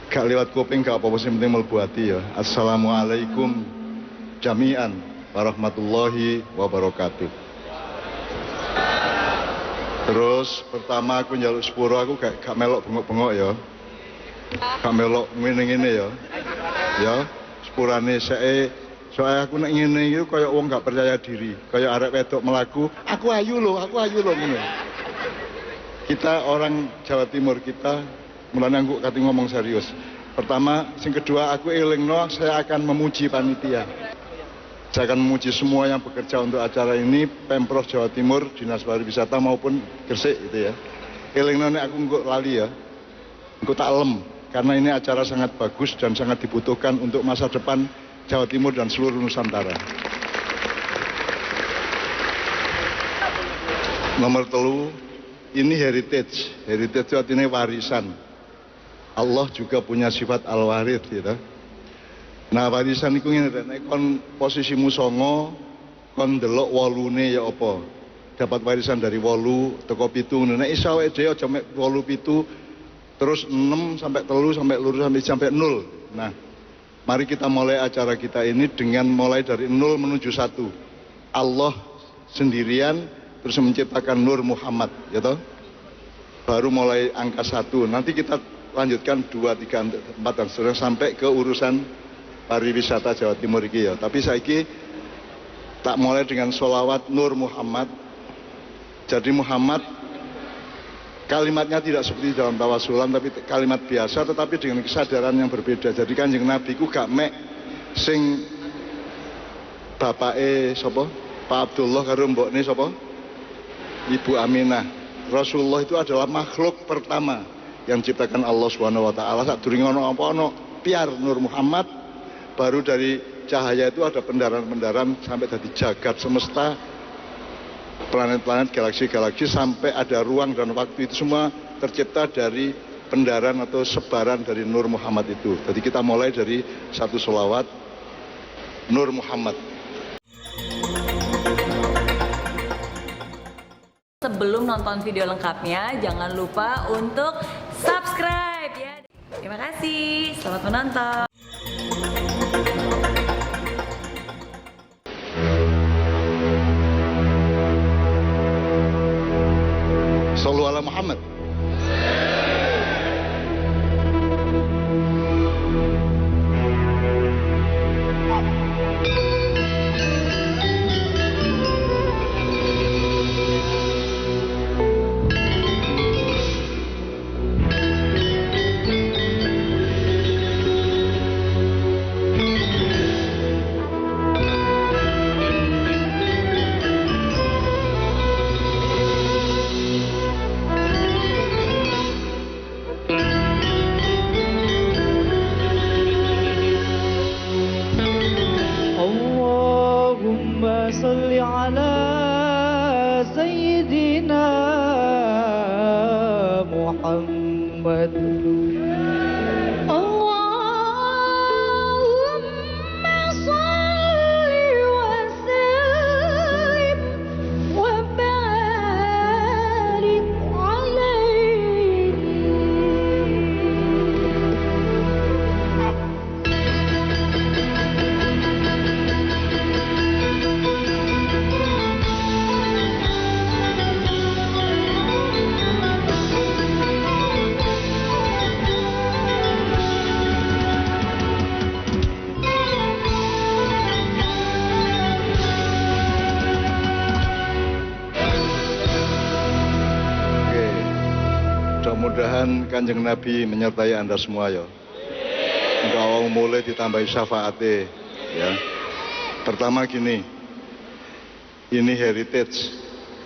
Gak lewat kuping gak apa-apa, sing penting mlebu ati ya. Assalamualaikum jami'an warahmatullahi wabarakatuh. Terus pertama aku njaluk sepuro, aku gak melok bengok-bengok ya. Gak melok ngene-ngene ya. Ya, sepurane seke soalnya aku nek ngene iki kaya wong gak percaya diri, kaya arek wedok melaku, aku ayu lho ngene. Kita orang Jawa Timur, kita mulane aku kate ngomong serius. Pertama, sing kedua aku elingno saya akan memuji panitia. Saya akan memuji semua yang bekerja untuk acara ini, Pemprov Jawa Timur, Dinas Pariwisata maupun Gresik gitu ya. Elingno nek aku engko lali ya. Engko tak lem karena ini acara sangat bagus dan sangat dibutuhkan untuk masa depan Jawa Timur dan seluruh Nusantara. Nomor 3, ini heritage. Heritage itu artinya warisan. Allah juga punya sifat al-warid gitu. Nah warisan itu ngene, nek kon posisimu songo, kon delok wolune ya apa. Dapat warisan dari 8 teko 7. Nek iso awake dhewe aja mek 8 7 terus 6 sampai 3 sampai lurus sampai 0. Nah, mari kita mulai acara kita ini dengan mulai dari 0 menuju 1. Allah sendirian terus menciptakan Nur Muhammad, ya toh? Baru mulai angka 1. Nanti kita lanjutkan 2, 3, 4 dan seterusnya sampai ke urusan pariwisata Jawa Timur iki ya. Tapi saiki tak mulai dengan sholawat Nur Muhammad. Jadi Muhammad kalimatnya tidak seperti dalam tawasulan, tapi kalimat biasa tetapi dengan kesadaran yang berbeda. Jadi Kanjeng Nabi ku gak mek sing bapake sapa? Pak Abdullah karo mbokne sapa? Ibu Aminah. Rasulullah itu adalah makhluk pertama yang diciptakan Allah Subhanahu wa taala. Sadurunge ana apa ana piar Nur Muhammad, baru dari cahaya itu ada pendaran-pendaran sampai dari jagat semesta, planet-planet, galaksi-galaksi, sampai ada ruang dan waktu, itu semua tercipta dari pendaran atau sebaran dari Nur Muhammad itu. Jadi kita mulai dari 1 sholawat Nur Muhammad. Sebelum nonton video lengkapnya, jangan lupa untuk subscribe ya. Terima kasih, selamat menonton. Shallu ala Muhammad. صل على سيدنا محمد. Mudah-mudahan Kanjeng Nabi menyertai Anda semua ya. Engkau mulai ditambahi syafaate ya. Pertama gini, ini heritage,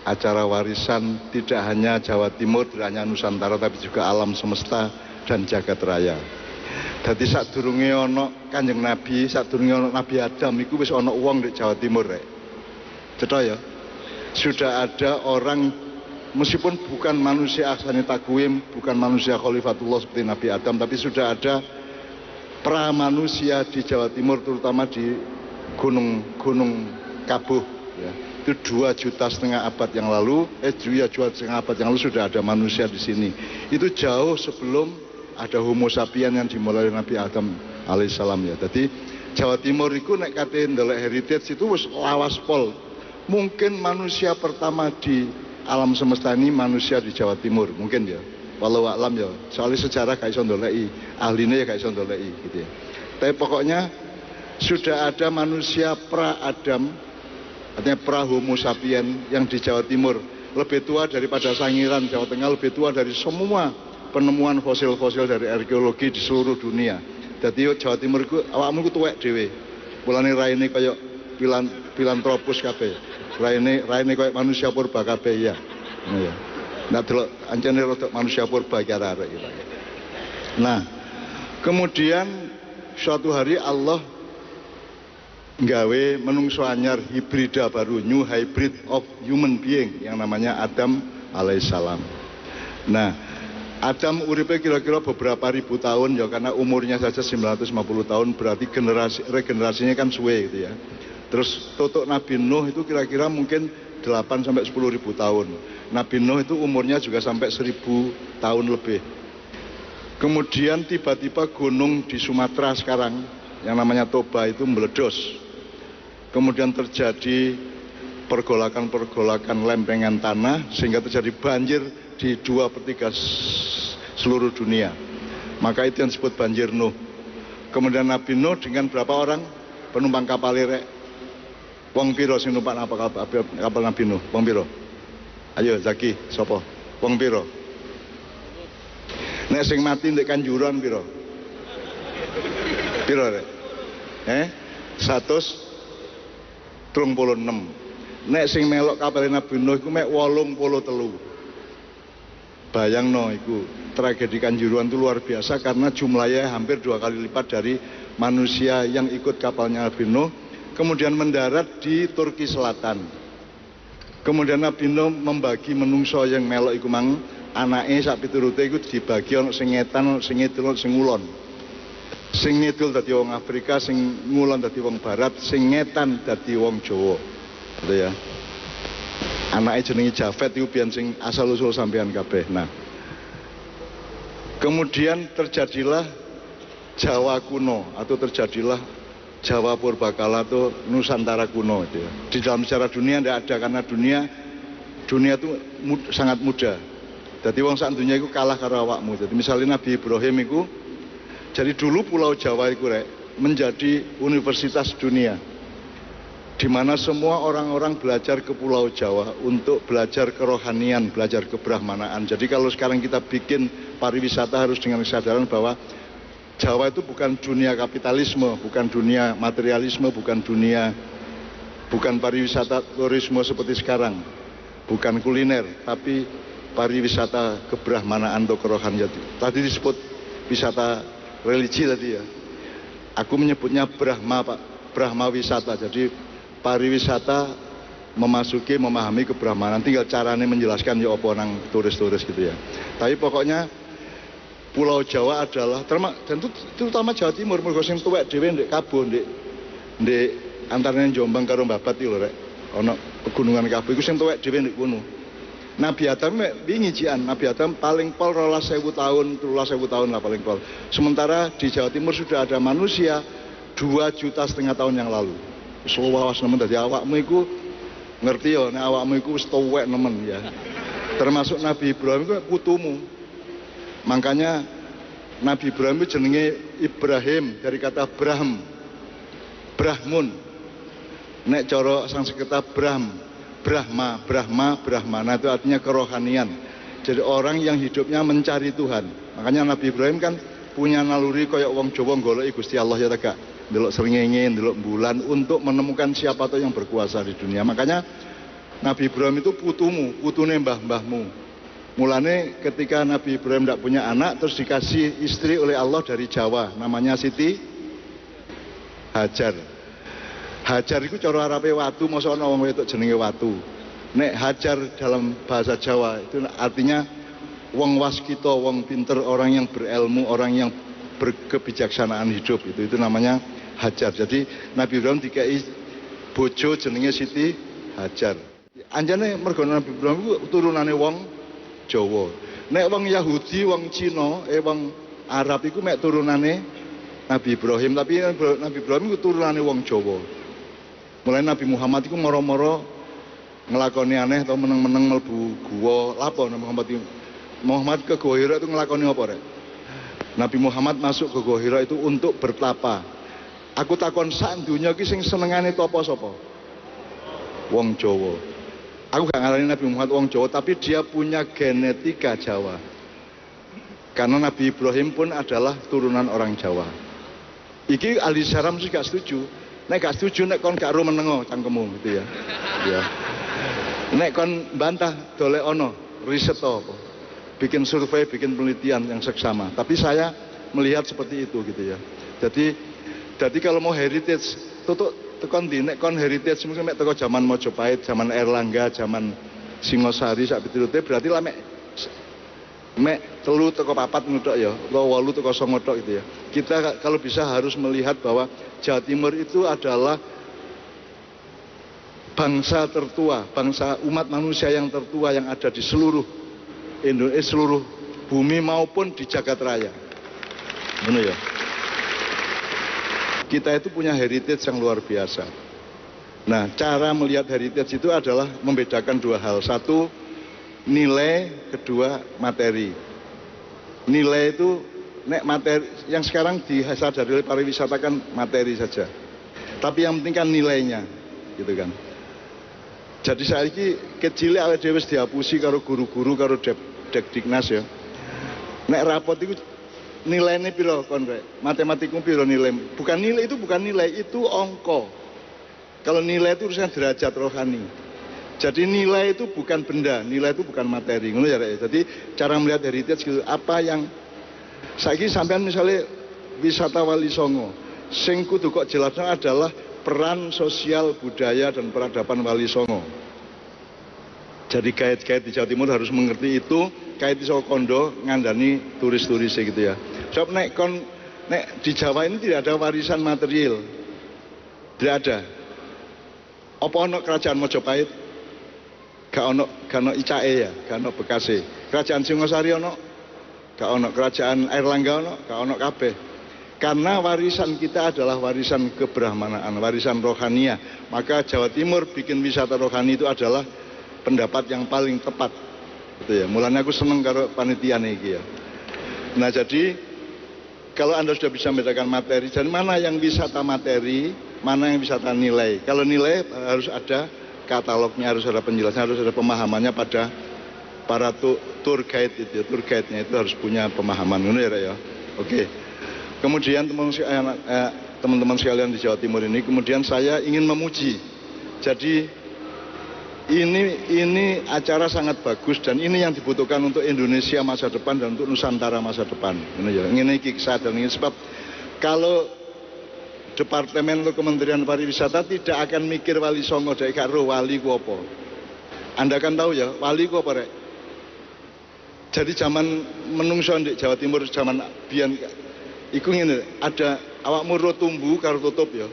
acara warisan tidak hanya Jawa Timur, tidak hanya Nusantara, tapi juga alam semesta dan jagat raya. Jadi sadurunge ana Kanjeng Nabi, sadurunge ana Nabi Adam iku wis ana wong di Jawa Timur rek. Cetha ya. Sudah ada orang, meskipun bukan manusia ahsani takwim, bukan manusia khalifatullah seperti Nabi Adam, tapi sudah ada pra-manusia di Jawa Timur, terutama di Gunung Kabuh ya. Itu 2,5 juta abad yang lalu, 2,5 abad yang lalu sudah ada manusia di sini. Itu jauh sebelum ada homo sapien yang dimulai Nabi Adam alaihissalam ya. Jadi Jawa Timur itu nek kate ndelok heritage itu wis lawas pol. Mungkin manusia pertama di alam semesta ini manusia di Jawa Timur, mungkin ya. Walau alam ya. Soalnya sejarah gak iso ndoleki, ahline ya gak iso ndoleki gitu ya. Tapi pokoknya sudah ada manusia pra-Adam, artinya pra-homo sapien yang di Jawa Timur. Lebih tua daripada Sangiran, Jawa Tengah, lebih tua dari semua penemuan fosil-fosil dari arkeologi di seluruh dunia. Jadi Jawa Timur itu awakmu itu tuwek dhewe. Mulane raine kaya filantropus kabeh. Raine kaya manusia purba kabeh ya. Ya. Nah delok ancene rodok manusia purba iki arek iki. Nah, kemudian suatu hari Allah nggawe menungso anyar hibrida baru, new hybrid of human being yang namanya Adam alaihissalam. Nah, Adam uripe kira-kira beberapa ribu tahun ya, karena umurnya saja 950 tahun, berarti regenerasinya kan suwe gitu ya. Terus tutuk Nabi Nuh itu kira-kira mungkin 8 sampai 10 ribu tahun. Nabi Nuh itu umurnya juga sampai 1000 tahun lebih. Kemudian tiba-tiba gunung di Sumatera sekarang yang namanya Toba itu meledos. Kemudian terjadi pergolakan-pergolakan lempengan tanah sehingga terjadi banjir di 2/3 seluruh dunia. Maka itu yang disebut banjir Nuh. Kemudian Nabi Nuh dengan berapa orang penumpang kapal rek? Wong piro sing numpak kapal Nabi Nuh? Wong piro? Ayo Zaki, sapa? Wong piro? Nek sing mati ndek Kanjuran piro? Piro rek? 136. Nek sing melok kapal Nabi Nuh iku mek 83. Bayangno iku, tragedi Kanjuruhan itu luar biasa karena jumlahnya hampir 2 kali lipat dari manusia yang ikut kapalnya Nabi Nuh. Kemudian mendarat di Turki Selatan. Kemudian Nabi Nuh membagi menungso yang melok iku mang anake sak piturute iku dibagi ana sing ngetan, ana sing ngidul, sing ngulon. Sing ngidul dadi wong Afrika, sing ngulon dadi wong barat, sing ngetan dadi wong Jawa. Gitu ya. Anake jenenge Jafet iku biyen sing asal usul sampean kabeh. Nah. Kemudian terjadilah Jawa kuno atau terjadilah Jawa purbakala atau Nusantara kuno itu ya. Di dalam sejarah dunia tidak ada karena dunia itu sangat muda. Jadi wong sak dunia itu kalah karo awakmu. Jadi misalnya Nabi Ibrahim itu, jadi dulu Pulau Jawa itu rek menjadi universitas dunia, di mana semua orang-orang belajar ke Pulau Jawa untuk belajar kerohanian, belajar kebrahmanaan. Jadi kalau sekarang kita bikin pariwisata harus dengan kesadaran bahwa Jawa itu bukan dunia kapitalisme, bukan dunia materialisme, bukan pariwisata turisme seperti sekarang, bukan kuliner, tapi pariwisata kebrahmanaan atau kerohanian. Tadi disebut wisata religi tadi ya. Aku menyebutnya Brahma wisata. Jadi pariwisata memahami kebrahmanan. Tinggal caranya menjelaskan ya apa nang turis-turis gitu ya. Tapi pokoknya Pulau Jawa adalah dan terutama Jawa Timur, mergo sing tuwek dhewe ndek Kabo, ndek antarane Jombang karo Babat iki lho rek. Ana pegunungan Kabo iku sing tuwek dhewe ndek kono. Nabi Adam wingi jian, Nabi Adam paling pol 12.000 tahun, 13.000 tahun lah paling pol. Sementara di Jawa Timur sudah ada manusia 2,5 juta tahun yang lalu. Wis lawas nemen dadi awakmu iku ngerti ya, nek awakmu iku wis tuwek nemen ya. Termasuk Nabi Ibrahim iku putumu. Makanya Nabi Ibrahim itu jenenge Ibrahim dari kata Brahmun. Nek cara Sanskerta Brahmana itu artinya kerohanian. Jadi orang yang hidupnya mencari Tuhan. Makanya Nabi Ibrahim kan punya naluri koyok wong Jawa goleki Gusti Allah ya tegak. Ndelok srengenge, ndelok bulan untuk menemukan siapa tuh yang berkuasa di dunia. Makanya Nabi Ibrahim itu putune mbah-mbahmu. Mulane ketika Nabi Ibrahim tidak punya anak, terus dikasih istri oleh Allah dari Jawa, namanya Siti Hajar. Hajar itu cara Arabe watu, masa ana wong wedok jenenge watu. Nek Hajar dalam bahasa Jawa itu artinya wong waskita, wong pinter, orang yang berilmu, orang yang berkebijaksanaan hidup, itu namanya Hajar. Jadi Nabi Ibrahim dikai bojo jenenge Siti Hajar. Anjane mergo Nabi Ibrahim itu turunane wong Jawa. Nek wong Yahudi, wong Cina, wong Arab iku mek turunane Nabi Ibrahim, tapi Nabi Ibrahim iku turunane wong Jawa. Mulai Nabi Muhammad iku moro-moro ngelakoni aneh atau meneng-meneng mlebu gua lapo Muhammad ke Gua Hira itu ngelakoni apa rek? Nabi Muhammad masuk ke Gua Hira itu untuk bertapa. Aku takon sak dunya iki sing senengane tapa sapa? Wong Jawa. Aku gak ngarani Nabi Muhammad wong Jawa, tapi dia punya genetika Jawa. Karena Nabi Ibrahim pun adalah turunan orang Jawa. Iki ahli saram sih gak setuju. Nek gak setuju nek kon gak ro menengo cangkemmu gitu ya. Ya. Nek kon bantah dolek ono riset apa. Bikin survei, bikin penelitian yang seksama. Tapi saya melihat seperti itu gitu ya. Jadi kalau mau heritage tutuk tekon di nek kon heritage mungkin mek teko zaman Mojopahit, zaman Erlangga, zaman Singosari sak piturute berarti lah mek telu teko papat ngono ya, utawa 8 teko 9 tok gitu ya. Kita kalau bisa harus melihat bahwa Jawa Timur itu adalah bangsa tertua, bangsa umat manusia yang tertua yang ada di seluruh Indonesia, seluruh bumi maupun di jagat raya. Benar ya? Kita itu punya heritage yang luar biasa. Nah, cara melihat heritage itu adalah membedakan dua hal. Satu, nilai, kedua, materi. Nilai itu, nek materi, yang sekarang disadari oleh pariwisata kan materi saja. Tapi yang penting kan nilainya, gitu kan. Jadi saya ini kecil awake dhewe wis dihapusi karo guru-guru karo Dekdiknas ya. Nek rapot itu nilainya piro kon rek? Matematikmu piro nilai? Bukan nilai, itu bukan nilai, itu ongko. Kalau nilai itu urusan derajat rohani. Jadi nilai itu bukan benda, nilai itu bukan materi. Ngono ya rek. Jadi cara melihat heritage gitu, apa yang saiki sampean misalnya wisata Wali Songo, sing kudu kok jelasno adalah peran sosial budaya dan peradaban Wali Songo. Jadi guide-guide di Jawa Timur harus mengerti itu, guide iso kondo ngandani turis-turis gitu ya. Sebab nek di Jawa ini tidak ada warisan material. Tidak ada. Apa ono kerajaan Mojopahit? Gak ono Icae ya, gak ono Bekasi. Kerajaan Singosari ono? Gak ono. Kerajaan Airlangga ono? Gak ono kabeh. Karena warisan kita adalah warisan kebrahmanaan, warisan rohania. Maka Jawa Timur bikin wisata rohani itu adalah pendapat yang paling tepat, gitu ya. Mulanya aku seneng karo panitia nih ya. Nah jadi kalau Anda sudah bisa membedakan materi, jadi mana yang wisata materi, mana yang wisata nilai. Kalau nilai harus ada katalognya, harus ada penjelasan, harus ada pemahamannya pada para tour guide itu ya. Tour guide-nya itu harus punya pemahaman, ya, ya. Oke. Kemudian teman-teman sekalian di Jawa Timur ini, kemudian saya ingin memuji. Jadi ini acara sangat bagus dan ini yang dibutuhkan untuk Indonesia masa depan dan untuk Nusantara masa depan. Ini ya, ini kesadaran ini sebab kalau Departemen atau Kementerian Pariwisata tidak akan mikir Wali Songo dari karo wali ku apa. Anda kan tahu ya, wali ku apa rek? Jadi zaman menungso di Jawa Timur zaman biyen iku ngene, ada awakmu ro tumbu karo tutup ya.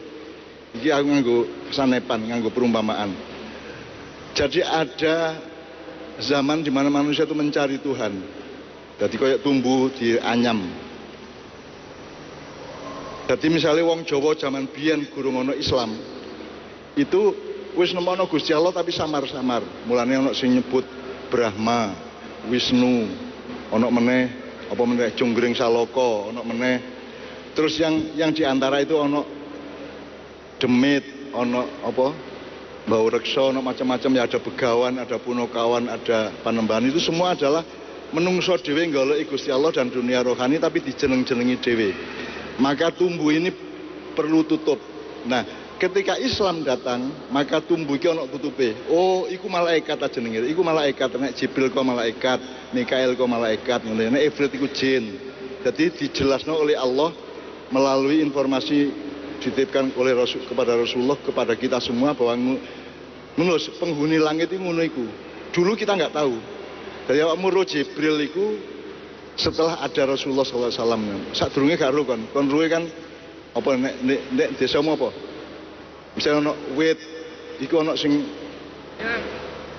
Iki aku nganggo sanepan, nganggo perumpamaan. Jadi ada zaman di mana manusia itu mencari Tuhan. Jadi kayak tumbuh di anyam. Jadi misalnya wong Jawa zaman biyen gurung ono Islam, itu wis nemono Gusti Allah tapi samar-samar. Mulane ono sing nyebut Brahma, Wisnu, ono meneh apa meneh Jonggring Saloko, ono meneh. Terus yang diantara itu ono Demit, ono apa? Bau reksa, macam-macam ya, ada Begawan, ada Punokawan, ada Panembahan, itu semua adalah menungso dhewe nggoleki Gusti Allah dan dunia rohani tapi dijeneng-jenengi dhewe. Maka tumbuh ini perlu tutup. Nah, ketika Islam datang, maka tumbuh iki ana tutupe. Oh, iku malaikat ta jenenge. Iku malaikat, nek Jibril kok malaikat, Mikael kok malaikat, ngene. Nek Ifrit iku jin. Jadi dijelasno oleh Allah melalui informasi dititipkan oleh Rasul kepada Rasulullah kepada kita semua bahwa menurut penghuni langit itu ngono iku. Dulu kita nggak tahu. Dari awak muro Jibril iku setelah ada Rasulullah sallallahu alaihi wasallam. Sadurunge gak ro kon. Kon ruwe kan apa nek desamu apa? Misalnya ono wit iku ono sing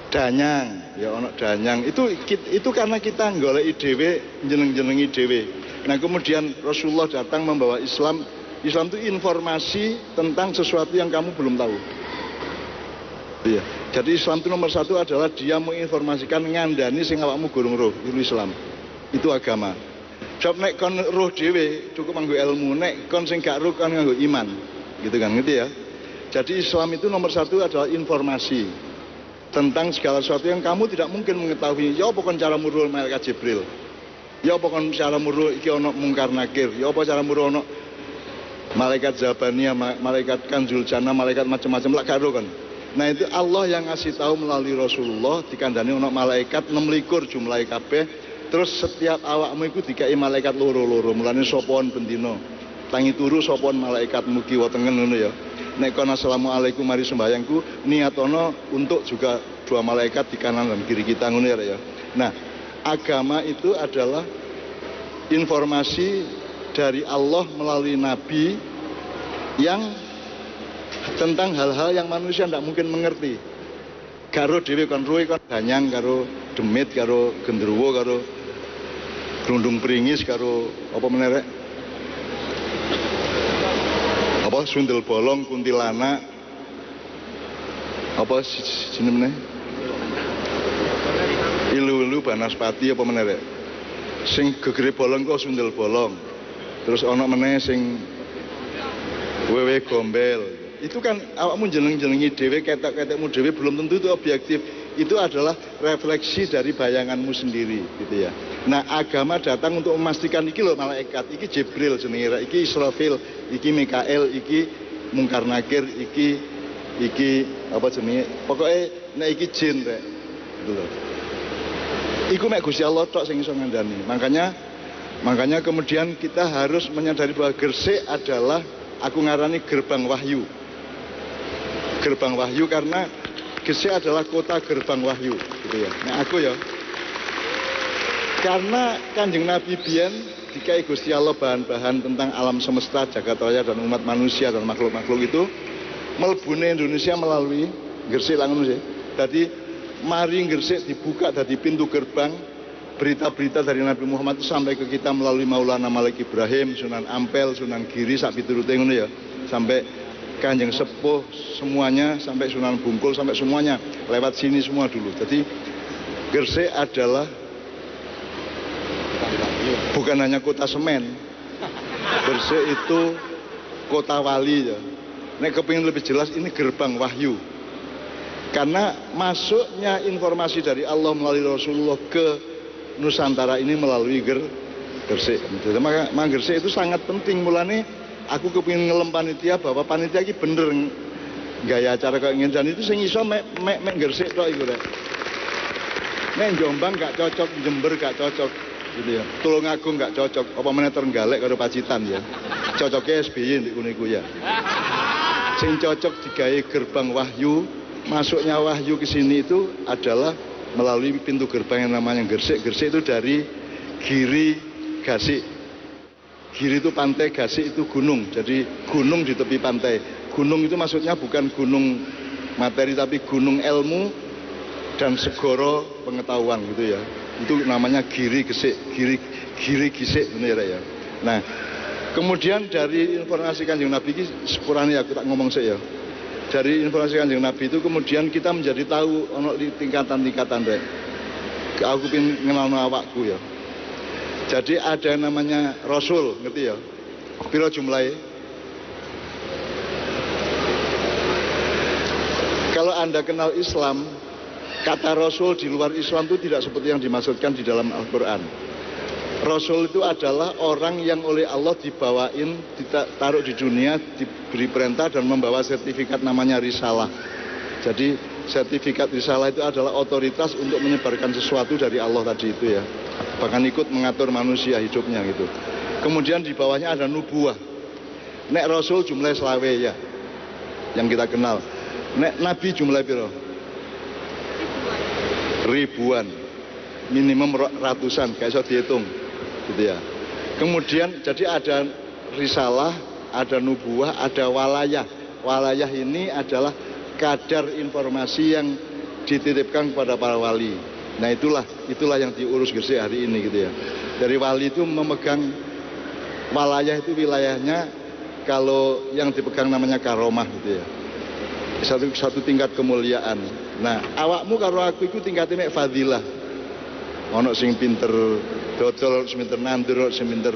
danyang, ya ono danyang. Itu karena kita goleki dhewe jeneng-jenengi dhewe. Nah kemudian Rasulullah datang membawa Islam. Islam itu informasi tentang sesuatu yang kamu belum tahu. Iya. Jadi Islam itu nomor satu adalah dia menginformasikan ngandani sing awakmu gurung roh, itu Islam. Itu agama. Coba nek kon roh dhewe cukup nganggo ilmu, nek kon sing gak roh kon nganggo iman. Gitu kan, ngerti ya? Jadi Islam itu nomor satu adalah informasi tentang segala sesuatu yang kamu tidak mungkin mengetahui. Ya apa kon cara muruh malaikat Jibril? Ya apa kon cara muruh iki ono mungkar nakir? Ya apa cara muruh ono malaikat Zabaniyah, malaikat Kanzul Jannah, malaikat macam-macam lah karo kan. Nah itu Allah yang ngasih tahu melalui Rasulullah, dikandani ono malaikat 26 jumlahe kabeh. Terus setiap awakmu iku dikai malaikat loro-loro. Mulane sopon bendino. Tangi turu sopon malaikat mugi wetenge ngono ya. Nek kono assalamualaikum mari sembayangku niatono untuk juga 2 malaikat di kanan dan kiri kita ngono ya. Nah, agama itu adalah informasi dari Allah melalui nabi yang tentang hal-hal yang manusia tidak mungkin mengerti. Karo dhewe kon ruwe kon ganyang karo demit karo gendruwo karo glundung pringis karo apa meneh apa sundel bolong kuntilanak apa jenenge meneh ilu-ilu banaspati apa meneh sing gegere bolong kok sundel bolong terus ana meneh sing wewe gombel. Itu kan awakmu jeneng-jenengi dhewe ketek-ketekmu dhewe belum tentu itu objektif. Itu adalah refleksi dari bayanganmu sendiri gitu ya. Nah, agama datang untuk memastikan iki lho malaikat, iki Jibril jenenge, iki Israfil, iki Mikael, iki Mungkar Nakir, iki apa jenenge? Pokoke nek iki jin rek. Gitu lho. Iku mek Gusti Allah tok sing iso ngandani. Makanya kemudian kita harus menyadari bahwa Gresik adalah aku ngarani gerbang wahyu. Gerbang wahyu karena Gresik adalah kota gerbang wahyu gitu ya. Nah aku ya karena Kanjeng Nabi biyen dikai Gusti Allah bahan-bahan tentang alam semesta, jagat raya dan umat manusia dan makhluk-makhluk itu melebune Indonesia melalui Gresik langun sih. Jadi mari Gresik dibuka dari pintu gerbang berita-berita dari Nabi Muhammad itu sampai ke kita melalui Maulana Malik Ibrahim, Sunan Ampel, Sunan Giri, sak piturute ngono ya. Sampai Kanjeng Sepuh semuanya, sampai Sunan Bungkul, sampai semuanya lewat sini semua dulu. Jadi Gresik adalah bukan hanya kota semen. Gresik itu kota wali ya. Nek kepingin lebih jelas ini gerbang wahyu. Karena masuknya informasi dari Allah melalui Rasulullah ke Nusantara ini melalui Gresik. Maka Gresik itu sangat penting. Mulane aku kepingin ngelem panitia bahwa panitia ini bener gaya acara kayak ngene dan itu sing iso mek Gresik tok iku rek. Nek Jombang gak cocok, Jember gak cocok gitu ya. Tulungagung gak cocok, apa meneh Trenggalek karo Pacitan ya. Cocoknya SBY ndek niku ya. Sing cocok digawe gerbang wahyu, masuknya wahyu ke sini itu adalah melalui pintu gerbang yang namanya Gresik. Gresik itu dari Giri Gasik. Giri itu pantai, Gasik itu gunung. Jadi gunung di tepi pantai. Gunung itu maksudnya bukan gunung materi tapi gunung ilmu dan segoro pengetahuan gitu ya. Itu namanya Giri Gesik, Giri Gisik bener ya. Nah, kemudian dari informasi Kanjeng Nabi ini sepurane aku tak ngomong sih ya. Dari informasi Kanjeng Nabi itu kemudian kita menjadi tahu ono tingkatan-tingkatan rek. Aku pengen ngenalno awakku ya. Jadi ada yang namanya Rasul, ngerti ya? Piro jumlahnya? Kalau Anda kenal Islam, kata Rasul di luar Islam itu tidak seperti yang dimaksudkan di dalam Al-Quran. Rasul itu adalah orang yang oleh Allah dibawain, ditaruh di dunia, diberi perintah dan membawa sertifikat namanya risalah. Jadi sertifikat risalah itu adalah otoritas untuk menyebarkan sesuatu dari Allah tadi itu ya. Bahkan ikut mengatur manusia hidupnya gitu. Kemudian di bawahnya ada nubuah. Nek Rasul jumlah selawe ya, yang kita kenal. Nek Nabi jumlah piro? Ribuan, minimum ratusan, gak bisa dihitung gitu ya. Kemudian jadi ada risalah, ada nubuah, ada walayah. Walayah ini adalah kadar informasi yang dititipkan kepada para wali. Nah itulah yang diurus Gresik hari ini gitu ya. Dari wali itu memegang Walayah itu wilayahnya kalau yang dipegang namanya karomah gitu ya. Satu tingkat kemuliaan. Nah, awakmu karo aku itu tingkatnya mek fadilah. Ono sing pinter dodol, sing pinter nandur, sing pinter.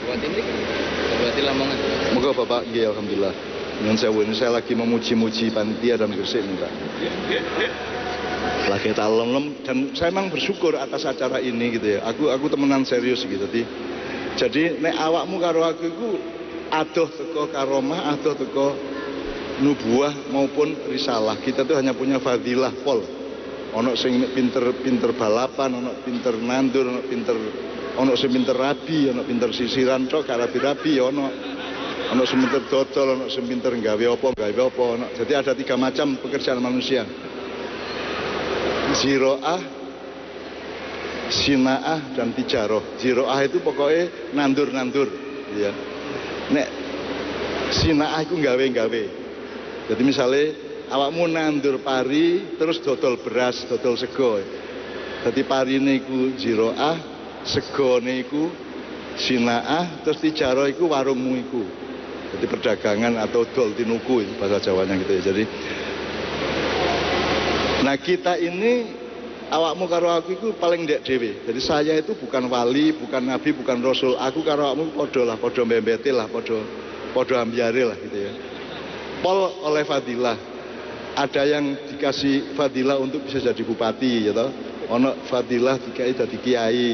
Berarti Lamongan. Moga Bapak nggih alhamdulillah. Nyuwun sewu, ini saya lagi memuji-muji panitia dan Gresik nih Pak. Lagi talem dan saya memang bersyukur atas acara ini gitu ya. Aku temenan serius gitu. Jadi nek awakmu karo aku iku adoh teko karomah, adoh teko nubuah maupun risalah. Kita tuh hanya punya fadilah pol. Ono sing pinter balapan, ono pinter nandur, ono sing pinter rabi, ono pinter sisiran tok rabi-rabi ya ono. Ono sing pinter dodol, ono sing pinter gawe apa. Ono. Jadi ada 3 macam pekerjaan manusia. Ziro'ah, sina'ah, dan tijaroh. Ziro'ah itu pokoknya nandur-nandur ya. Nek sina'ah itu gawe-gawe. Jadi misalnya awakmu nandur pari terus dodol beras, dodol sego. Jadi pari niku ziro'ah, sego niku sina'ah, terus tijaroh iku warungmu iku. Jadi perdagangan atau dol tinuku bahasa Jawanya gitu ya. Jadi nah kita ini awakmu karo aku itu paling ndek dhewe. Jadi saya itu bukan wali, bukan nabi, bukan rasul. Aku karo awakmu padha mbembete lah, padha ambiare lah gitu ya. Pol oleh fadilah. Ada yang dikasih fadilah untuk bisa jadi bupati ya toh. Ono fadilah dikai dadi kiai.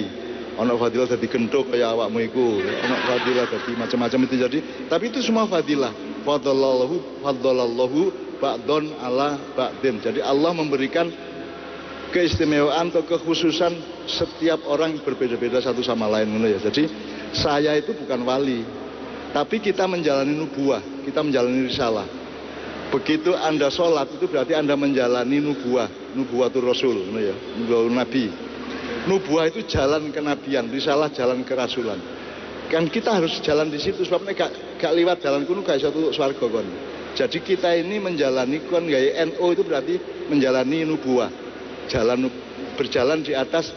Ono fadilah dadi genduk kaya awakmu iku. Ono fadilah dadi macam-macam itu jadi. Tapi itu semua fadilah. Faddalallahu ba'don ala ba'din. Jadi Allah memberikan keistimewaan atau kekhususan setiap orang berbeda-beda satu sama lain ya. Jadi saya itu bukan wali, tapi kita menjalani nubuah, kita menjalani risalah. Begitu Anda sholat itu berarti Anda menjalani nubuatul rasul ya, nubuatul nabi. Nubuah itu jalan kenabian, risalah jalan kerasulan. Kan kita harus jalan di situ sebabnya gak liwat jalan kuno gak iso tutuk swarga kon. Jadi kita ini menjalani kon gaya NO itu berarti menjalani nubuah. Berjalan di atas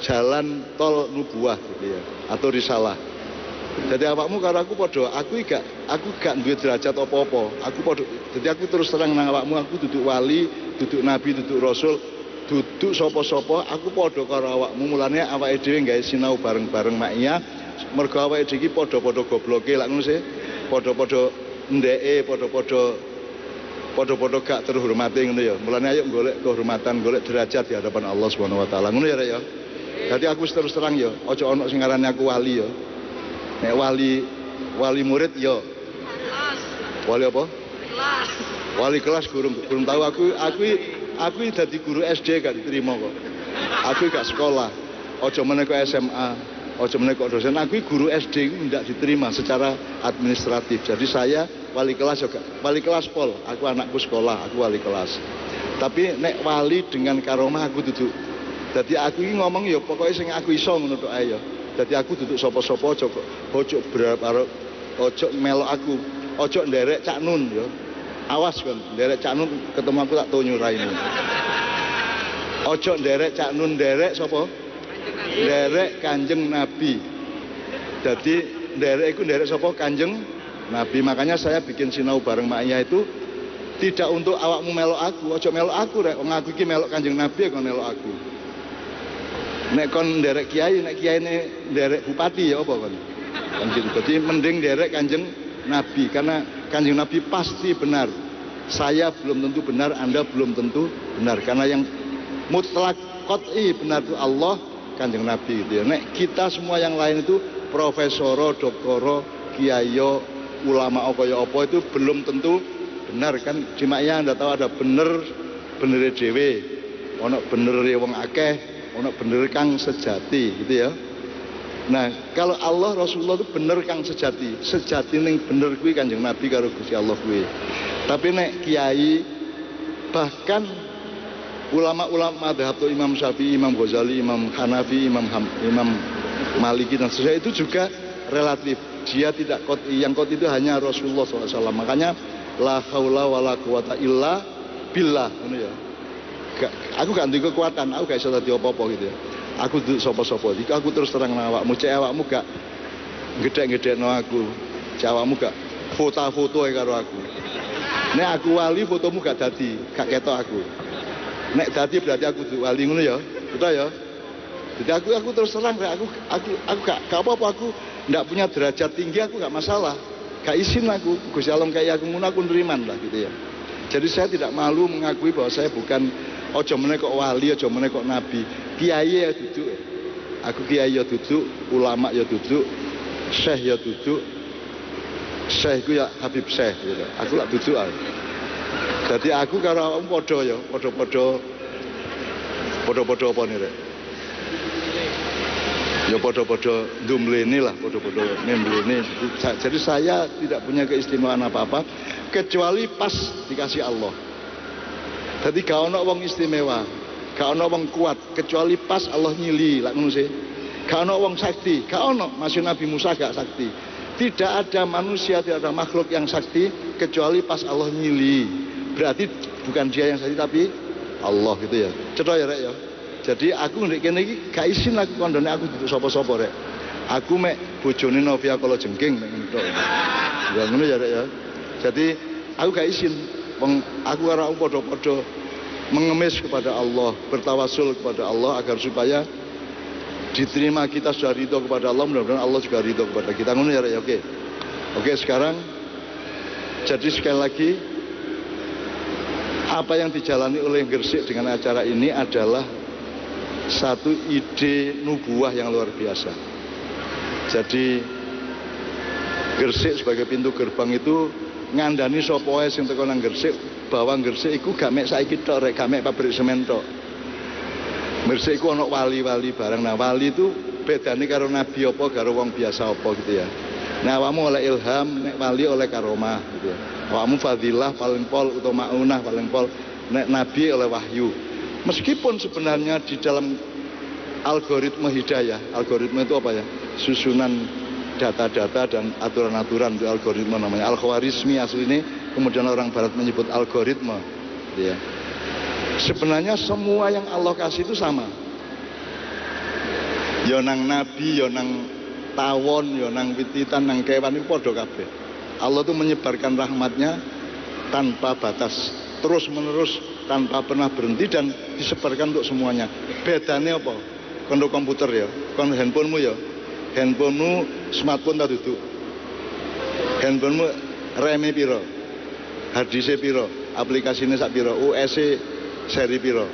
jalan tol nubuah gitu ya, atau risalah. Jadi awakmu karo aku padha, aku gak duwe derajat apa-apa. Jadi aku terus terang nang awakmu, aku duduk wali, duduk nabi, duduk rasul, duduk sapa-sapa, aku padha karo awakmu. Mulane awake dhewe gawe sinau bareng-bareng maknya. Mergo awake dhewe iki padha-padha gobloke lak ngono sih. Padha-padha ndeke, padha-padha gak terhormati ngono ya. Mulane ayo golek kehormatan, golek derajat di hadapan Allah Subhanahu wa taala. Ngono ya Rek ya. Dadi aku terus terang ya, aja ana sing ngarani aku wali ya. Nek wali murid ya. Wali apa? Kelas. Wali kelas gurung tahu aku dadi guru SD gak diterima kok. Aku gak sekolah. Aja meneh kok SMA. Ojo menek kok dosen, aku guru SD itu tidak diterima secara administratif. Jadi saya wali kelas juga, wali kelas pol. Aku anakku sekolah, aku wali kelas. Tapi nek wali dengan karomah aku duduk. Jadi aku ini ngomong ya pokoknya sing aku iso ngono tok ae ya. Jadi aku duduk sapa-sapa ojo berapa ojo melok aku, ojo nderek Cak Nun ya. Awas kan, nderek Cak Nun ketemu aku tak tonyo raimu. Ojo nderek Cak Nun, nderek sapa? Nderek Kanjeng Nabi. Jadi nderek itu nderek sapa? Kanjeng Nabi. Makanya saya bikin sinau bareng maknya itu tidak untuk awakmu melok aku, ojo melok aku rek. Wong aku iki melok Kanjeng Nabi kok melok aku. Nek kon nderek kiai, nek kiai ne nderek bupati ya apa kon? Kan gitu. Jadi mending nderek Kanjeng Nabi karena Kanjeng Nabi pasti benar. Saya belum tentu benar, Anda belum tentu benar karena yang mutlak qat'i benar itu Allah, Kanjeng Nabi gitu ya. Nek kita semua yang lain itu profesoro, doktoro, kiayo, ulama kaya apa itu belum tentu benar kan. Cimaknya Anda tahu ada bener dhewe, ono bener wong akeh, ono bener kang sejati gitu ya. Nah, kalau Allah Rasulullah itu bener kang sejati ning bener kuwi Kanjeng Nabi karo Gusti Allah kuwi. Tapi nek kiai bahkan ulama-ulama madhab Imam Syafi'i, Imam Ghazali, Imam Hanafi, Imam Maliki dan sebagainya itu juga relatif. Dia tidak qat'i, yang qat'i itu hanya Rasulullah SAW. Makanya la haula wala quwata illa billah ngono ya. Aku gak duwe kekuatan, aku gak iso dadi apa-apa gitu ya. Aku duduk sapa-sapa. Iki aku terus terang nang awakmu, cek awakmu gedek-gedekno aku. Jawamu gak foto-foto karo aku. Nek aku wali fotomu gak dadi, gak ketok aku. Nek dadi berarti aku wali ngono ya. Betul ya? Jadi aku terus terang aku gak apa-apa, aku ndak punya derajat tinggi, aku gak masalah. Gak izin aku, Gusti Allah kayak aku ngono aku neriman lah gitu ya. Jadi saya tidak malu mengakui bahwa saya bukan ojo meneh kok wali, ojo meneh kok nabi. Kiai ya duduk. Aku kiai ya duduk, ulama ya duduk, syekh ya duduk. Syekh ku ya Habib Syekh gitu. Aku lak duduk ae. Dadi aku karo awakmu padha ya, padha-padha apa nih rek? Ya padha-padha ndumlene lah, padha-padha nemblene. Jadi saya tidak punya keistimewaan apa-apa kecuali pas dikasih Allah. Jadi gak ono wong istimewa, gak ono wong kuat kecuali pas Allah nyili, lak ngono sih. Gak ono wong sakti, gak ono, masih Nabi Musa gak sakti. Tidak ada manusia, tidak ada makhluk yang sakti kecuali pas Allah nyili. Berarti bukan dia yang sakti tapi Allah gitu ya. Cetha ya rek ya. Jadi aku ndek kene iki gak isin aku kandhane aku duduk sapa-sapa rek. Aku mek bojone Novia Kala Jengking mek ngono tok. Ya ngono ya rek ya. Jadi aku gak isin wong aku karo padha-padha mengemis kepada Allah, bertawasul kepada Allah agar supaya diterima, kita sudah ridho kepada Allah, mudah-mudahan Allah juga ridho kepada kita. Ngono ya rek ya. Oke, sekarang jadi sekali lagi apa yang dijalani oleh Gresik dengan acara ini adalah satu ide nubuah yang luar biasa. Jadi Gresik sebagai pintu gerbang itu ngandani sapa wae sing teko nang Gresik bahwa Gresik iku gak mek saiki tok rek, gak mek pabrik semen tok. Gresik iku ana wali-wali barang. Nah, wali itu bedane karo nabi apa karo wong biasa apa gitu ya. Nah, awakmu oleh ilham, nek wali oleh karomah gitu ya. Awakmu fadilah paling pol utawa maunah paling pol, nek nabi oleh wahyu. Meskipun sebenarnya di dalam algoritma hidayah, algoritma itu apa ya? Susunan data-data dan aturan-aturan, itu algoritma namanya. Al-Khwarizmi asli ini, kemudian orang barat menyebut algoritma gitu ya. Sebenarnya semua yang Allah kasih itu sama. Ya nang nabi, ya nang tawon, ya nang wititan, nang kewan itu padha kabeh. Allah itu menyebarkan rahmatnya tanpa batas, terus menerus tanpa pernah berhenti dan disebarkan untuk semuanya. Bedanya apa? Kono komputer ya, kono handphonemu ya. Handphonemu smartphone tak duduk. Handphonemu reme piro? Harddiske piro? Aplikasine sak piro? US seri piro.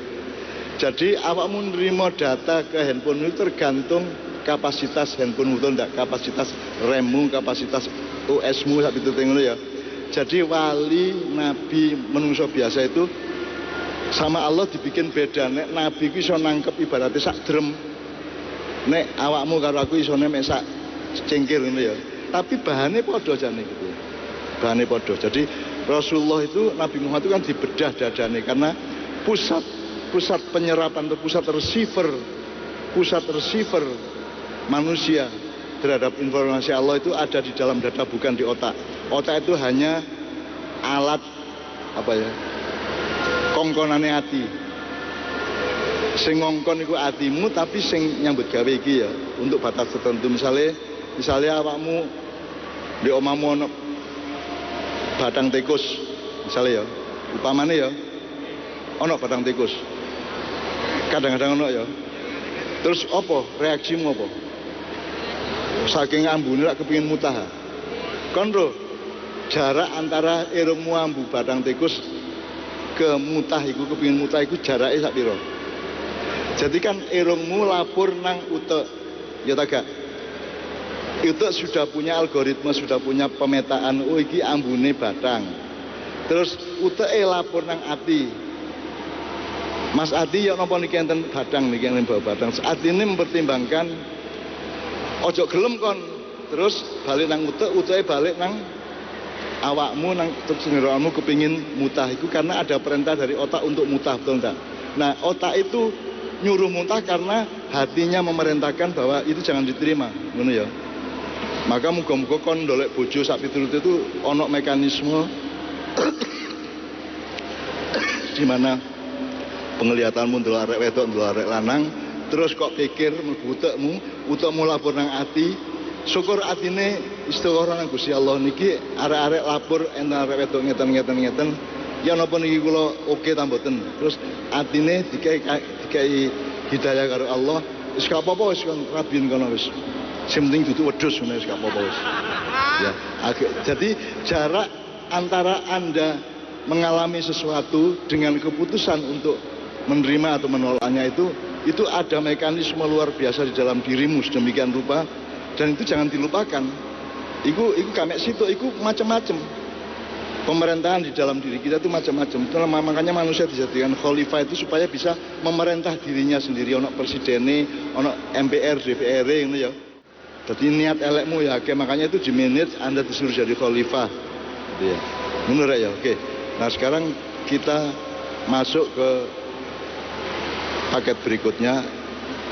Jadi awakmu nerima data ke handphone itu tergantung kapasitas handphone itu ndak, kapasitas remmu, kapasitas US-mu sak pitu ngono ya. Jadi wali, nabi, menungso biasa itu sama Allah dibikin beda. Nek nabi ku iso nangkep ibaratnya sak drem. Nek awakmu karo aku isone mek sak cengkir ngono ya. Tapi bahannya padha jane gitu. Bahannya padha. Jadi Rasulullah itu, Nabi Muhammad itu kan dibedah dadane karena pusat penyerapan atau pusat receiver manusia terhadap informasi Allah itu ada di dalam dada, bukan di otak. Otak itu hanya alat apa ya, kongkonane ati. Sing ngongkon iku atimu, tapi sing nyambut gawe iki ya untuk batas tertentu. Misalnya awakmu di omamu ono batang tikus misalnya ya, upamane ya ono batang tikus. Kadang-kadang ono ya. Terus apa reaksimu apa? Saking ambune lak kepengin mutah. Kon ro jarak antara irungmu ambu batang tikus ke mutah iku, kepengin mutah iku jarake sak pira? Jadi kan irungmu lapor nang utek, ya tak gak? Utek sudah punya algoritma, sudah punya pemetaan, oh iki ambune batang. Terus uteke lapor nang ati. Mas Adi ya napa niki enten batang niki enten bawa batang. Ati ini mempertimbangkan ojo gelem kon. Terus balik nang utek, uteke balik nang awakmu, nang tenggorokanmu kepingin mutah itu karena ada perintah dari otak untuk mutah, betul enggak? Nah, otak itu nyuruh muntah karena hatinya memerintahkan bahwa itu jangan diterima, ngono ya. Maka muga-muga kon ndolek bojo sak piturut itu ono mekanisme di mana penglihatanmu ndelok arek wedok, ndelok arek lanang, terus kok pikir mlebu utekmu lapor nang ati, syukur atine istighfar nang Gusti Allah niki arek-arek lapor enten arek wedok ngeten ya napa niki kula oke ta mboten. Terus atine dikai hidayah karo Allah, wis gak apa-apa wis kon rabin kono wis. Sing penting dudu wedhus ngene wis gak apa-apa wis. Ya, jadi jarak antara Anda mengalami sesuatu dengan keputusan untuk menerima atau menolaknya itu ada mekanisme luar biasa di dalam dirimu sedemikian rupa, dan itu jangan dilupakan. Iku kamek situ, iku macam-macam. Pemerintahan di dalam diri kita itu macam-macam. Makanya manusia dijadikan khalifah itu supaya bisa memerintah dirinya sendiri. Ono presidennya, ono MPR, DPR ini ya. Jadi niat elekmu ya, oke. Makanya itu di manage Anda disuruh jadi khalifah. Gitu ya. Menurut ya, oke. Nah sekarang kita masuk ke paket berikutnya.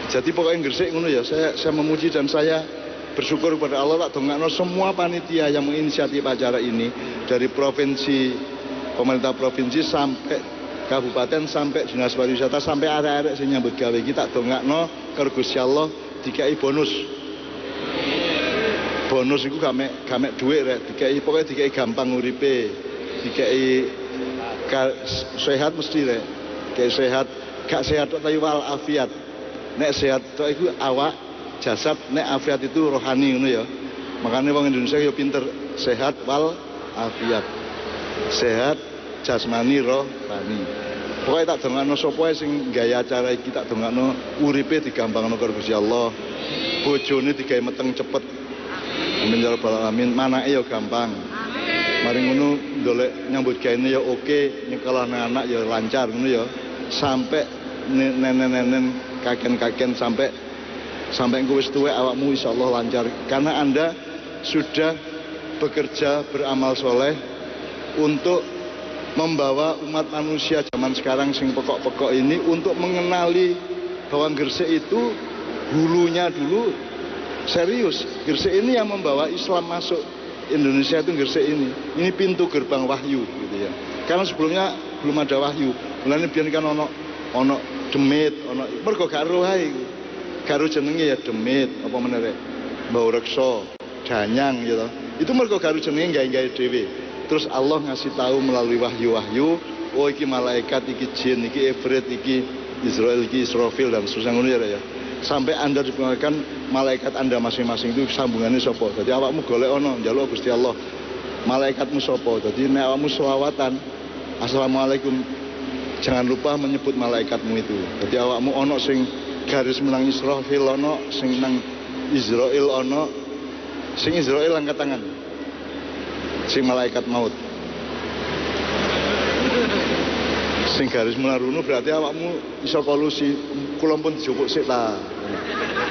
Jadi pokoknya Gresik ngono ya. Saya memuji dan saya bersyukur kepada Allah tak dongakno semua panitia yang menginisiatif acara ini, dari provinsi, pemerintah provinsi sampai kabupaten sampai dinas pariwisata sampai arek-arek sing nyambut gawe kita dongakno karo Gusti Allah dikai bonus. Bonus itu gamek duit rek, pokoknya dikai gampang uripe, dikai sehat mesti rek, dikai sehat, gak sehat tapi wal afiat. Nek sehat itu awak, jasad, nek afiat itu rohani ngono ya. Makanya wong Indonesia yo pinter, sehat wal afiat. Sehat jasmani rohani. Pokoknya tak dongakno sapa sing gaya acara iki, tak dongakno uripe digampangno karo Gusti Allah. Bojone digawe meteng cepet. Amin ya rabbal alamin. Manake ya gampang. Mari ngono ndolek nyambut gaene ya oke, nyekolah anak ya lancar ngono ya. Sampai nenen-nenen kaken-kaken sampai engko wis tuwek awakmu insyaallah lancar karena Anda sudah bekerja beramal soleh untuk membawa umat manusia zaman sekarang sing pokok-pokok ini untuk mengenali bahwa Gresik itu hulunya dulu serius. Gresik ini yang membawa Islam masuk Indonesia itu Gresik ini. Ini pintu gerbang wahyu gitu ya. Karena sebelumnya belum ada wahyu. Mulane biyen kan ono demit, ono mergo gak ero ae. Karo jenenge ya demit apa meneh rek. Mbau reksa, danyang gitu. Itu mergo karo jenenge gawe-gawe dhewe. Terus Allah ngasih tahu melalui wahyu-wahyu, oh iki malaikat, iki jin, iki ifrit, iki Israel, iki Israfil dan seterusnya ngono ya. Sampai Anda dipengaruhkan malaikat Anda masing-masing itu sambungannya sapa. Jadi awakmu golek ono njaluk Gusti Allah. Malaikatmu sapa. Jadi nek awakmu selawatan, assalamualaikum, jangan lupa menyebut malaikatmu itu. Jadi awakmu ono sing garis menang Israfil ono, sing nang Israel ono, sing Israel angkat tangan. Sing malaikat maut. Sing garis menaruno berarti awakmu iso kolusi. Kula pun dijupuk sik ta.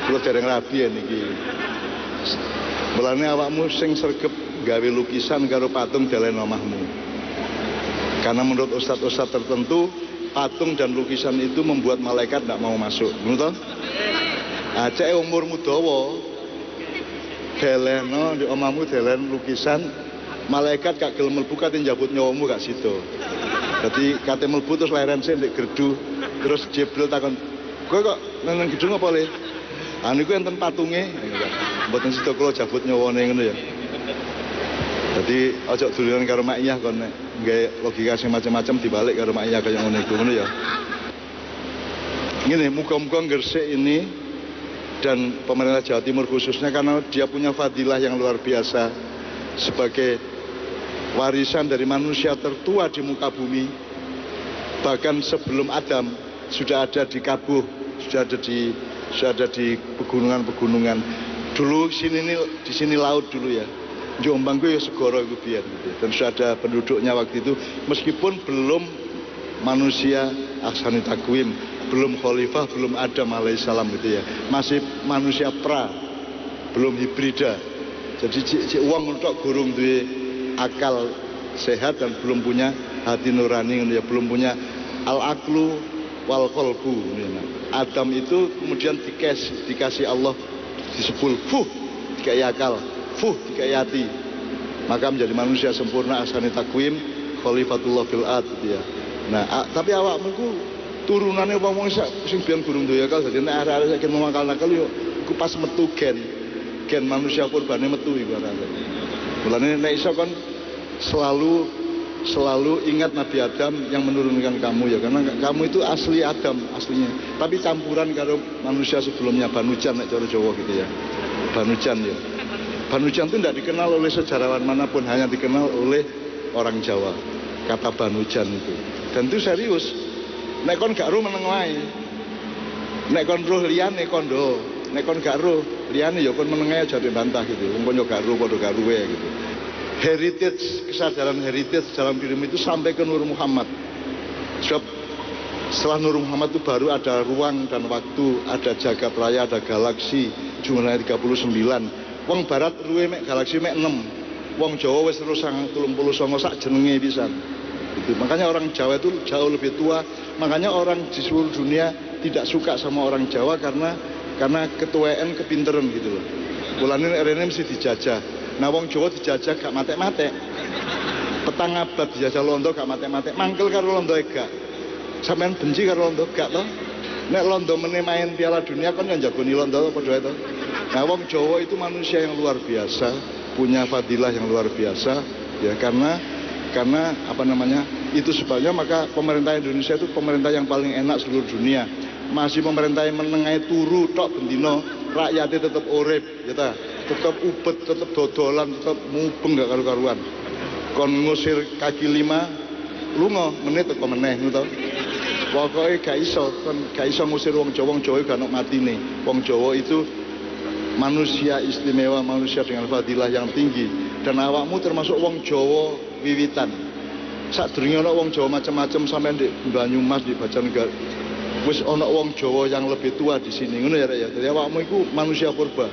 Kula dereng rabi niki. Mulane awakmu sing sregep gawe lukisan karo patung dalen omahmu. Karena menurut ustadz-ustadz tertentu patung dan lukisan itu membuat malaikat tidak mau masuk. Ngono to? Aceh umurmu dawa. Deleno di omahmu delen lukisan, malaikat gak gelem mlebu kate njabut nyawamu gak sida. Dadi kate mlebu terus leren sik ndek gerdu, terus Jibril takon, "Kowe kok nang gedung apa le?" Ah niku enten patunge. Mboten sida kula jabut nyawane ngono ya. Jadi ojo duluran karo maiyah kon nek gawe logika sing macam-macam dibalik karo maiyah kaya ngono iku ngono ya. Ngene muga-muga Gresik ini dan pemerintah Jawa Timur khususnya karena dia punya fadilah yang luar biasa sebagai warisan dari manusia tertua di muka bumi. Bahkan sebelum Adam sudah ada di Kabuh, sudah ada di pegunungan-pegunungan. Dulu di sini laut dulu ya. Jombang itu ya segoro itu biar gitu. Dan sudah ada penduduknya waktu itu meskipun belum manusia ahsani takwim, belum khalifah, belum Adam alaihissalam gitu ya. Masih manusia pra, belum hibrida. Jadi uang untuk gurung duwe akal sehat dan belum punya hati nurani gitu ya, belum punya al-aqlu wal qalbu gitu ya. Adam itu kemudian dikasih Allah disebul dikai akal, dikai hati, maka menjadi manusia sempurna ahsani takwim khalifatullah fil ard gitu ya. Nah, tapi awakmu ku turunane wong-wong sing biyen gurung duwe akal dadi nek arek-arek saiki mau akal-akal yo iku pas metu gen gen manusia purbane metu ibaratnya. Mulane nek iso kon selalu ingat Nabi Adam yang menurunkan kamu ya, karena kamu itu asli Adam aslinya, tapi campuran karo manusia sebelumnya, Banujan nek cara Jawa gitu ya. Banujan ya. Banujan itu tidak dikenal oleh sejarawan manapun, hanya dikenal oleh orang Jawa. Kata Banujan itu. Dan itu serius. Nek kon gak roh meneng wae. Nek kon roh liyane kondo. Nek kon gak roh liyane ya kon meneng ae aja dibantah gitu. Wong yo gak roh padha gak ruwe gitu. Heritage, kesadaran heritage dalam dirimu itu sampai ke Nur Muhammad. Sebab setelah Nur Muhammad itu baru ada ruang dan waktu, ada jagat raya, ada galaksi, jumlahnya 39. Wong barat ruwe mek galaksi mek 6. Wong Jawa wis terus 39 sak jenenge pisan. Itu. Makanya orang Jawa itu jauh lebih tua. Makanya orang di seluruh dunia tidak suka sama orang Jawa karena ketuaan, kepinteran gitu loh. Mulane rene mesti dijajah. Nah wong Jawa dijajah gak matek-matek. Petang abad dijajah Londo gak matek-matek. Mangkel karo Londo gak. Sampeyan benci karo Londo gak to? Nek Londo meneh main Piala Dunia kan njagoni Londo padha to. Nah wong Jawa itu manusia yang luar biasa, punya fadilah yang luar biasa ya, karena apa namanya? Itu sebabnya maka pemerintah Indonesia itu pemerintah yang paling enak seluruh dunia. Masih pemerintah yang menengai turu tok bendino, rakyatnya tetap urip ya ta. Tetap ubet, tetap dodolan, tetap mubeng gak karu-karuan. Kon ngusir kaki 5 lunga menit teko meneh ngono to. Pokoke gak iso ngusir wong Jawa gak ono matine. Wong Jawa itu manusia istimewa, manusia dengan fadilah yang tinggi, dan awakmu termasuk wong Jawa wiwitan. Sadurunge ana wong Jawa macam-macam sampean di Banyumas, di Bojonegoro. Wis ana wong Jawa yang lebih tua di sini ngono ya Rek ya. Dadi awakmu iku manusia purba.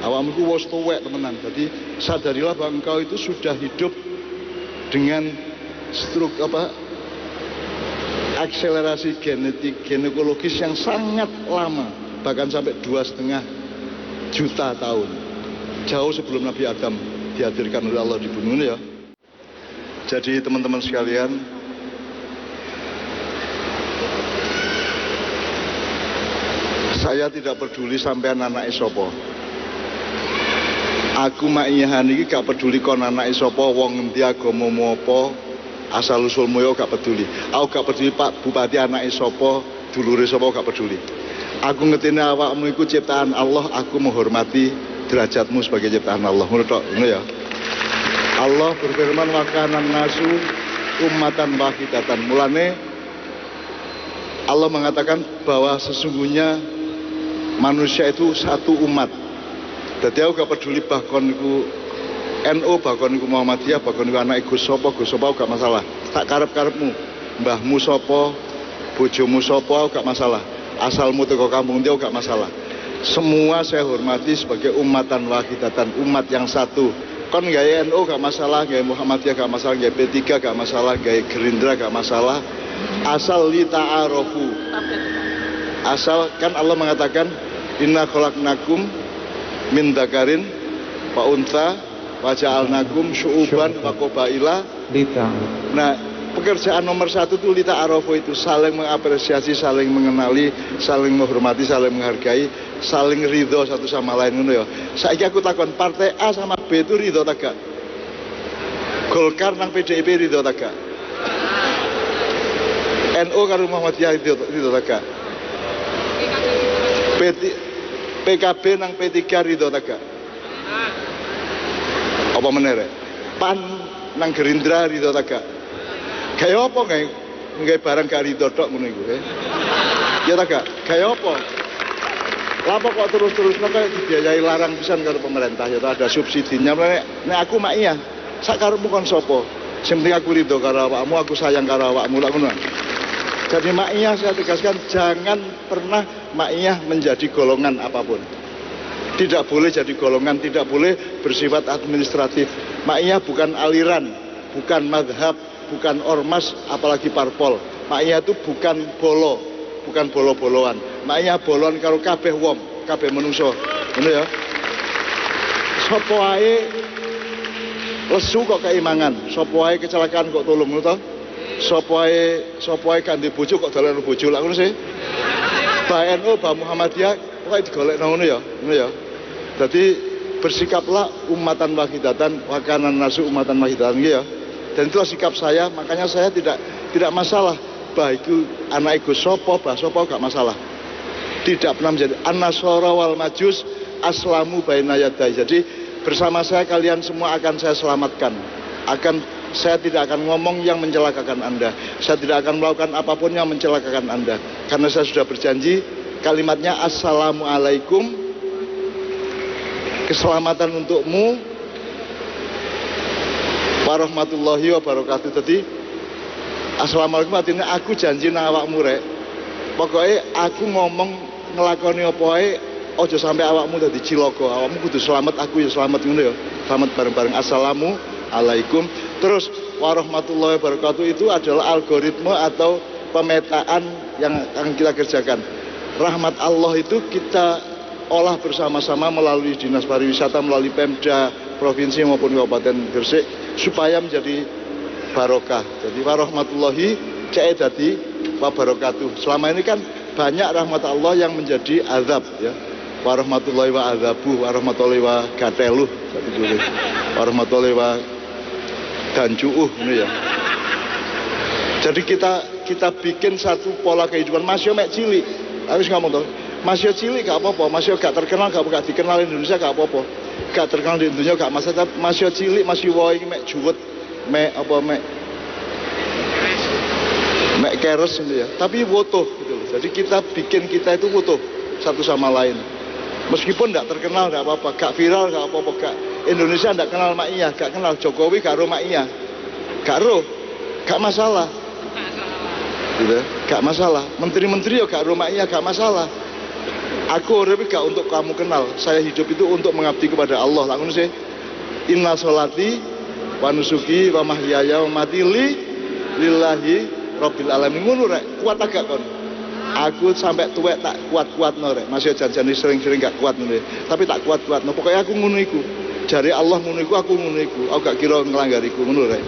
Awakmu itu wis tuwek temenan. Jadi sadarilah bahwa engkau itu sudah hidup dengan akselerasi genetik, ginekologis yang sangat lama, bahkan sampai 2,5 juta tahun. Jauh sebelum Nabi Adam dihadirkan oleh Allah di bumi ini ya. Jadi teman-teman sekalian, saya tidak peduli sampean anak sapa. Aku ma'iyahan iki gak peduli kon anake sapa, wong endi, agamamu apa, asal usulmu yo gak peduli. Aku gak peduli Pak Bupati anake sapa, dulure sapa, gak peduli. Aku ngetine awakmu iku ciptaan Allah, aku menghormati derajatmu sebagai ciptaan Allah. Ngono tok, ngono ya. Allah berfirman wa kana nasu ummatan wahidatan. Mulane Allah mengatakan bahwa sesungguhnya manusia itu satu umat. Jadi aku gak peduli bahkan iku NU, bahkan iku Muhammadiyah, bahkan iku anak Gus sapa gak masalah. Tak karep-karepmu, mbahmu sapa, bojomu sapa gak masalah. Asalmu teko kampung dia gak masalah. Semua saya hormati sebagai umatan wahidatan, umat yang satu. Kon gaya NU gak masalah, gaya Muhammadiyah gak masalah, gaya P3 gak masalah, gaya Gerindra gak masalah. Asal li ta'arofu. Asal kan Allah mengatakan inna khalaqnakum min dzakarin wa untha wa ja'alnakum syu'uban wa qabaila. Nah, pekerjaan nomor 1 itu lita arafu, itu saling mengapresiasi, saling mengenali, saling menghormati, saling menghargai, saling ridho satu sama lain ngono ya. Saiki aku takon, partai A sama B itu ridho ta gak? Golkar nang PDIP ridho ta gak? NU karo Muhammadiyah ridho ta gak? PKB nang P3 ridho ta gak? Apa meneh rek? PAN nang Gerindra ridho ta gak? Kaya apa nggih barang gak ridho tok ngono iku, ya ta gak? Kaya apa? Lapa kok terus-terusno kaya dibiayai larang pisan karo pemerintah, ya ada subsidinya. Nek aku mak iya, sak karepmu kon sapa? Sing penting aku ridho karo awakmu, aku sayang karo awakmu lak ngono. Jadi ma'iyah saya tegaskan, jangan pernah ma'iyah menjadi golongan apapun. Tidak boleh jadi golongan, tidak boleh bersifat administratif. Ma'iyah bukan aliran, bukan madhab, bukan ormas, apalagi parpol. Ma'iyah itu bukan bolo-boloan. Ma'iyah bolon karo kabeh wong, kabeh menungso. Ngono ya. Sopo ae lesu kok keimangan, sopo ae kecelakaan kok tolong, ngono to? Sopo ae ganti bojo kok dalan bojo lak ngono sih. Bah NU, bah Muhammadiyah kok digolekno ngono ya. Ngono ya. Dadi bersikaplah umatan wahidatan wa kana nasu umatan wahidatan ya. Dan itulah sikap saya, makanya saya tidak masalah baik itu anak ego sopo, bah sopo gak masalah. Tidak pernah menjadi an-nasara wal majus aslamu baina yadai. Jadi bersama saya kalian semua akan saya selamatkan. Saya tidak akan ngomong yang mencelakakan Anda. Saya tidak akan melakukan apapun yang mencelakakan Anda. Karena saya sudah berjanji kalimatnya assalamualaikum, keselamatan untukmu, warahmatullahi wabarakatuh. Jadi assalamualaikum artinya aku janji nang awakmu rek. Pokoknya aku ngomong ngelakoni apa ae ojo sampai awakmu dadi cilaka. Awakmu kudu selamat, aku ya selamat ngono ya. Selamat bareng-bareng. Assalamualaikum. Terus warahmatullahi wabarakatuh itu adalah algoritma atau pemetaan yang akan kita kerjakan. Rahmat Allah itu kita olah bersama-sama melalui Dinas Pariwisata, melalui Pemda Provinsi maupun Kabupaten Gresik supaya menjadi barokah. Jadi warahmatullahi cek dadi wabarakatuh. Selama ini kan banyak rahmat Allah yang menjadi azab ya. Warahmatullahi wa azabuh, warahmatullahi wa gateluh, warahmatullahi wa gancuuh ini ya. Jadi kita bikin satu pola kehidupan. Masih mek cilik. Harus ngomong tuh, masih cilik gak apa-apa, masih gak terkenal, gak dikenal di Indonesia gak apa-apa, gak terkenal di Indonesia gak masalah. Masih cilik, masih woi mek juwet, mek keres gitu ya. Tapi wutuh gitu loh. Jadi kita bikin kita itu wutuh satu sama lain. Meskipun gak terkenal gak apa-apa, gak viral gak apa-apa, gak Indonesia gak kenal Mak Iya, gak kenal Jokowi, gak roh Mak Iya, gak masalah. Gitu, gak masalah. Menteri-menteri ya gak rumah iya gak masalah. Aku urip gak untuk kamu kenal. Saya hidup itu untuk mengabdi kepada Allah. Langsung sih. Inna sholati wa nusuki wa mahyaya wa mati lillahi rabbil alamin. Ngono rek, kuat agak kon. Aku sampai tuwek tak kuat-kuat no rek. Masih janjani sering-sering gak kuat no. Tapi tak kuat-kuat no. Pokoknya aku ngono iku. Jari Allah ngono iku, aku ngono iku. Aku gak kira ngelanggariku ngono rek.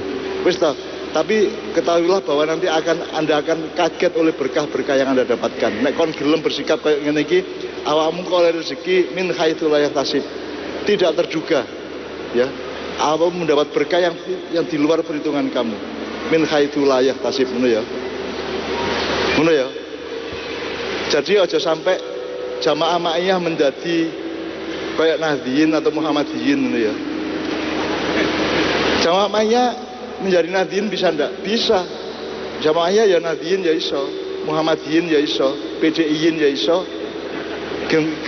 Wis ta. Tapi ketahuilah bahwa nanti Anda akan kaget oleh berkah-berkah yang Anda dapatkan. Nek kon gelem bersikap kayak ngene iki, awakmu kok oleh rezeki min haitsu la yahtasib. Tidak terduga. Ya. Awakmu mendapat berkah yang di luar perhitungan kamu. Min haitsu la yahtasib ngono ya. Ngono ya. Jadi aja sampai jamaah ma'iyah menjadi kayak Nahdliyin atau Muhammadiyin ngono ya. Jamaah ma'iyah menjadi Nahdliyin bisa ndak? Bisa. Jamaahnya ya Nahdliyin ya iso, Muhammadiyin ya iso, PDIyin ya iso,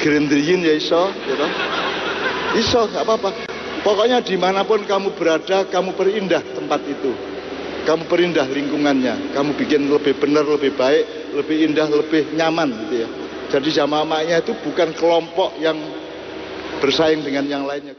Gerindriyin ya iso, gitu. Iso, nggak apa-apa. Pokoknya dimanapun kamu berada, kamu perindah tempat itu. Kamu perindah lingkungannya, kamu bikin lebih benar, lebih baik, lebih indah, lebih nyaman gitu ya. Jadi jamaah ma'iyah itu bukan kelompok yang bersaing dengan yang lainnya.